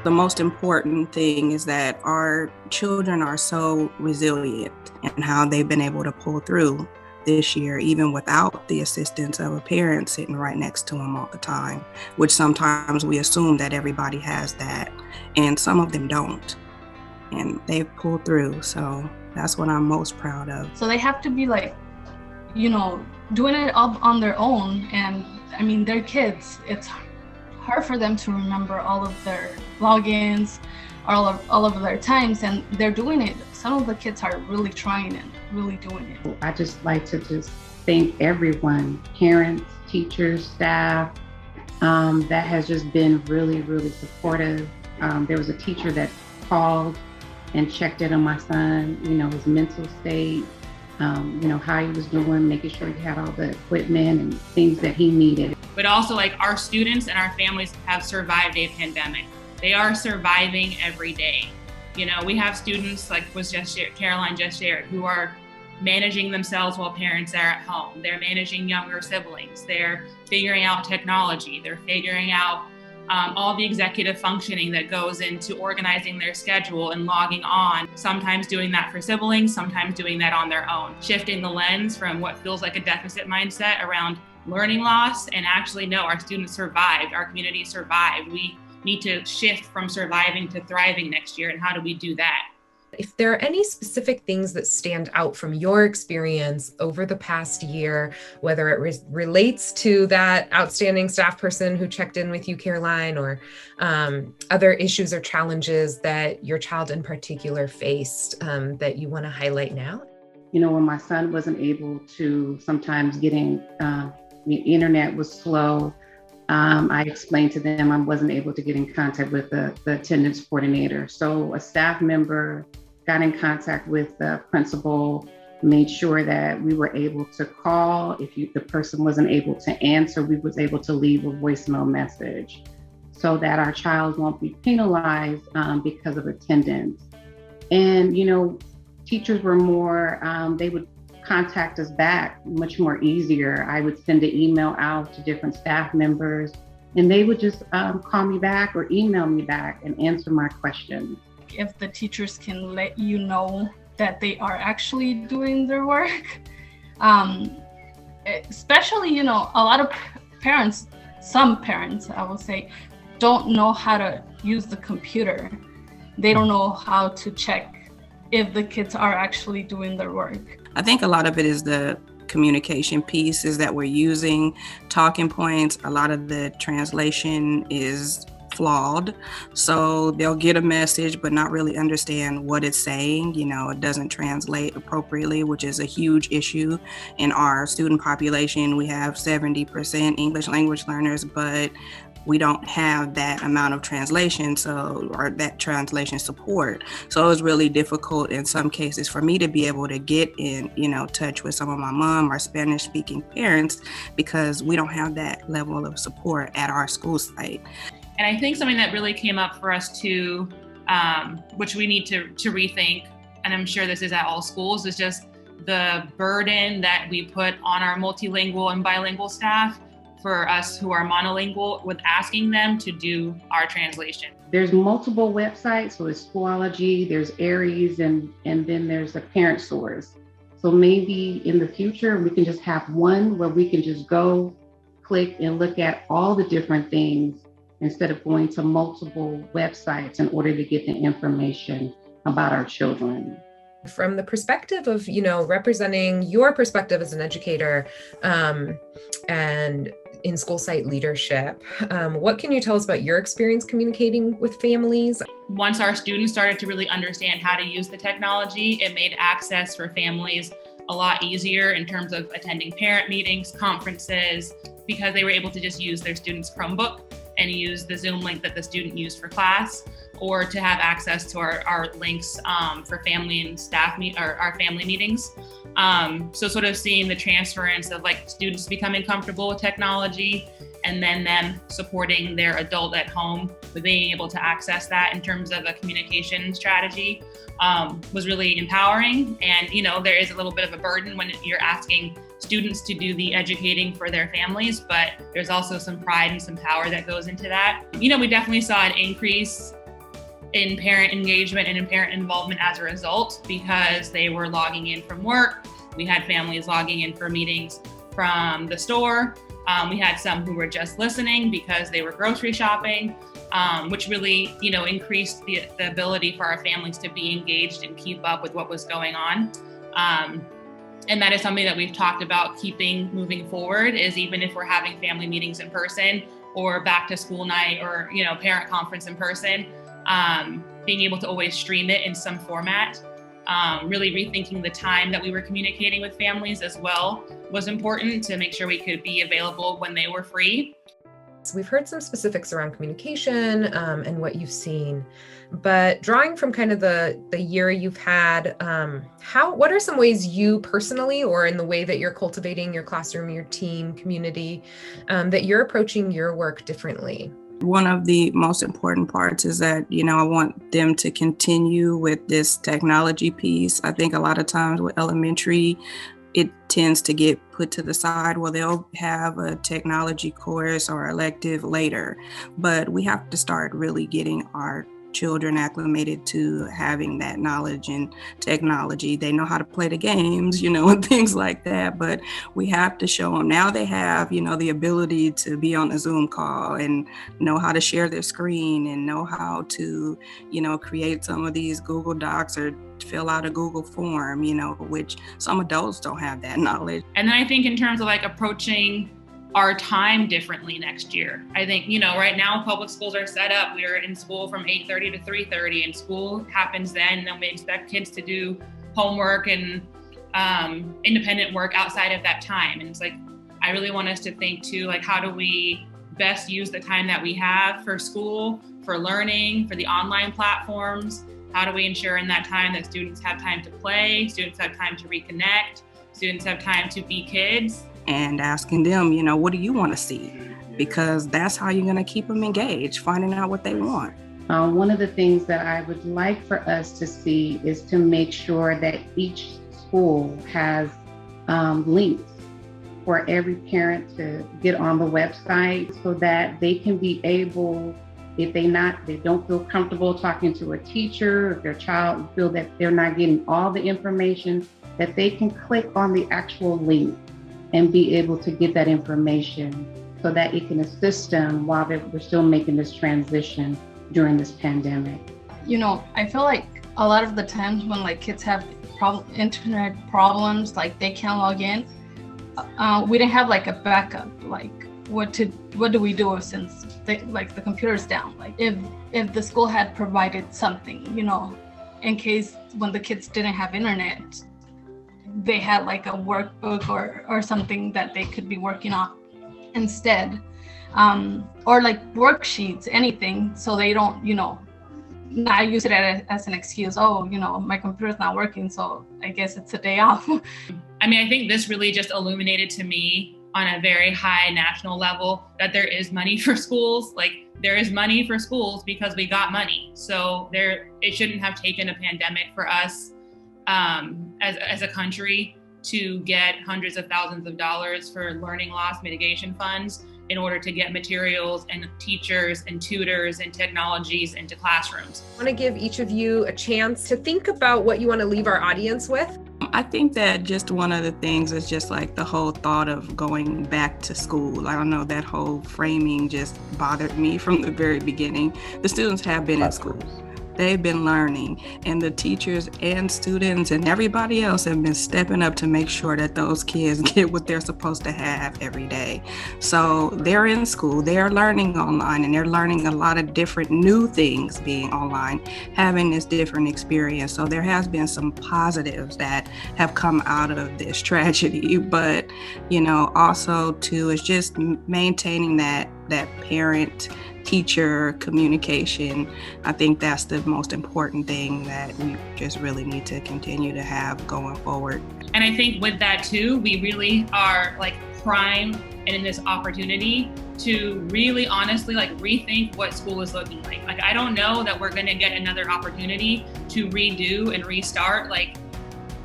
The most important thing is that our children are so resilient and how they've been able to pull through this year, even without the assistance of a parent sitting right next to them all the time, which sometimes we assume that everybody has that, and some of them don't. And they've pulled through. So that's what I'm most proud of. So they have to be like, doing it all on their own. And I mean, they're kids. It's hard for them to remember all of their logins, all of their times, and they're doing it. Some of the kids are really trying and really doing it. I just like to thank everyone, parents, teachers, staff, that has just been really, really supportive. There was a teacher that called and checked in on my son, his mental state, how he was doing, making sure he had all the equipment and things that he needed. But also, like, our students and our families have survived a pandemic. They are surviving every day. We have students, like Caroline just shared, who are managing themselves while parents are at home. They're managing younger siblings. They're figuring out technology. They're figuring out all the executive functioning that goes into organizing their schedule and logging on, sometimes doing that for siblings, sometimes doing that on their own, shifting the lens from what feels like a deficit mindset around learning loss, and actually, no, our students survived, our community survived. We need to shift from surviving to thriving next year, and how do we do that? If there are any specific things that stand out from your experience over the past year, whether it relates to that outstanding staff person who checked in with you, Caroline, or other issues or challenges that your child in particular faced, that you want to highlight now? When my son wasn't able to, sometimes the internet was slow. I explained to them I wasn't able to get in contact with the attendance coordinator. So a staff member got in contact with the principal, made sure that we were able to call. If the person wasn't able to answer, we was able to leave a voicemail message so that our child won't be penalized because of attendance. And, teachers were more, they would contact us back much more easier. I would send an email out to different staff members, and they would just call me back or email me back and answer my questions. If the teachers can let you know that they are actually doing their work, especially, a lot of parents, some parents, I will say, don't know how to use the computer. They don't know how to check if the kids are actually doing their work. I think a lot of it is the communication piece, is that we're using talking points. A lot of the translation is flawed. So they'll get a message, but not really understand what it's saying. It doesn't translate appropriately, which is a huge issue in our student population. We have 70% English language learners, but we don't have that amount of translation, or that translation support. So it was really difficult in some cases for me to be able to get in, touch with some of my mom or Spanish speaking parents, because we don't have that level of support at our school site. And I think something that really came up for us too, which we need to rethink, and I'm sure this is at all schools, is just the burden that we put on our multilingual and bilingual staff for us who are monolingual, with asking them to do our translation. There's multiple websites, so there's Schoology, there's Aries, and then there's a parent source. So maybe in the future, we can just have one where we can just go, click, and look at all the different things instead of going to multiple websites in order to get the information about our children. From the perspective of, representing your perspective as an educator and in school site leadership, what can you tell us about your experience communicating with families? Once our students started to really understand how to use the technology, it made access for families a lot easier in terms of attending parent meetings, conferences, because they were able to just use their student's Chromebook and use the Zoom link that the student used for class, or to have access to our links for family and staff our family meetings. So sort of seeing the transference of students becoming comfortable with technology, and then them supporting their adult at home with being able to access that in terms of a communication strategy was really empowering. And, there is a little bit of a burden when you're asking students to do the educating for their families, but there's also some pride and some power that goes into that. We definitely saw an increase in parent engagement and in parent involvement as a result, because they were logging in from work. We had families logging in for meetings from the store. We had some who were just listening because they were grocery shopping, which really, increased the ability for our families to be engaged and keep up with what was going on. And that is something that we've talked about moving forward, is even if we're having family meetings in person or back to school night or, parent conference in person, being able to always stream it in some format. Really rethinking the time that we were communicating with families as well was important, to make sure we could be available when they were free. So we've heard some specifics around communication and what you've seen, but drawing from kind of the year you've had, what are some ways you personally, or in the way that you're cultivating your classroom, your team, community, that you're approaching your work differently? One of the most important parts is that, I want them to continue with this technology piece. I think a lot of times with elementary, it tends to get put to the side. Well, they'll have a technology course or elective later, but we have to start really getting our children acclimated to having that knowledge and technology. They know how to play the games, and things like that, but we have to show them. Now they have, the ability to be on a Zoom call and know how to share their screen and know how to, create some of these Google Docs or fill out a Google form, which some adults don't have that knowledge. And then I think in terms of approaching our time differently next year. I think, right now public schools are set up. We're in school from 8:30 to 3:30, and school happens then. And then we expect kids to do homework and independent work outside of that time. And it's I really want us to think too, how do we best use the time that we have for school, for learning, for the online platforms? How do we ensure in that time that students have time to play, students have time to reconnect, students have time to be kids? And asking them, what do you want to see? Because that's how you're going to keep them engaged, finding out what they want. One of the things that I would like for us to see is to make sure that each school has links for every parent to get on the website, so that they can be able, if they don't feel comfortable talking to a teacher, if their child feel that they're not getting all the information, that they can click on the actual link and be able to get that information, so that it can assist them while we're still making this transition during this pandemic. I feel like a lot of the times when kids have internet problems, they can't log in, we didn't have a backup, what do we do since the computer's down? If the school had provided something, in case when the kids didn't have internet, they had a workbook or something that they could be working on instead, or worksheets, anything, so they don't, not use it as an excuse. Oh, my computer's not working, so I guess it's a day off. I think this really just illuminated to me on a very high national level that there is money for schools. There is money for schools because we got money. So it shouldn't have taken a pandemic for us as a country to get hundreds of thousands of dollars for learning loss mitigation funds in order to get materials and teachers and tutors and technologies into classrooms. I want to give each of you a chance to think about what you want to leave our audience with. I think that just one of the things is just the whole thought of going back to school. I don't know, that whole framing just bothered me from the very beginning. The students have been in school. They've been learning, and the teachers and students and everybody else have been stepping up to make sure that those kids get what they're supposed to have every day. So they're in school, they're learning online, and they're learning a lot of different new things being online, having this different experience. So there has been some positives that have come out of this tragedy, but also too is just maintaining that parent teacher communication. I think that's the most important thing that we just really need to continue to have going forward. And I think with that too, we really are prime and in this opportunity to really honestly rethink what school is looking like. I don't know that we're going to get another opportunity to redo and restart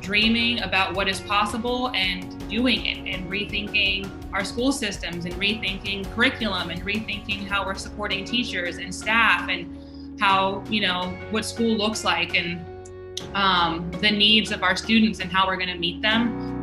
dreaming about what is possible and doing it, and rethinking our school systems and rethinking curriculum and rethinking how we're supporting teachers and staff and how, what school looks like and the needs of our students and how we're going to meet them.